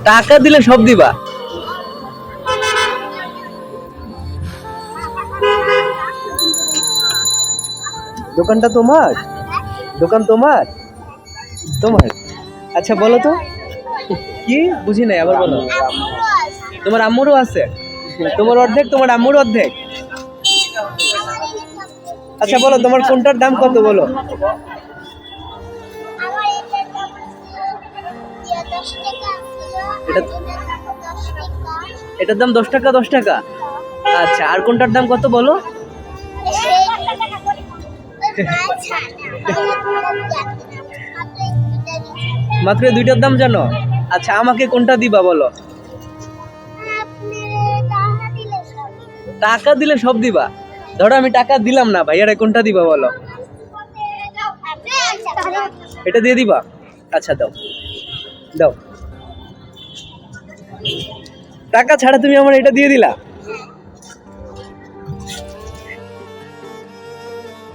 টাকা দিলে সব দিবা? দোকানটা তোমার? দোকান তোমার? তোমার? আচ্ছা বলো তো, কি বুঝি নাই, আবার বলো। তোমার আম্মুরও আছে? তোমার অর্ধেক, তোমার আম্মুর অর্ধেক? আচ্ছা বলো, তোমার কোনটার দাম কত বলো? এটা এটার দাম 10 টাকা, 10 টাকা। আচ্ছা, আর কোনটার দাম কত বলো? মাত্র দুইটার দাম জানো? আচ্ছা, আমাকে কোনটা দিবা বলো? টাকা দিলে সব দিবা? ধরো আমি টাকা দিলাম না, ভাইয়ারে কোনটা দিবা বলো? এটা দিয়ে দিবা? আচ্ছা দাও, দাও। টাকা ছাড়া তুমি আমার এটা দিয়ে দিলা?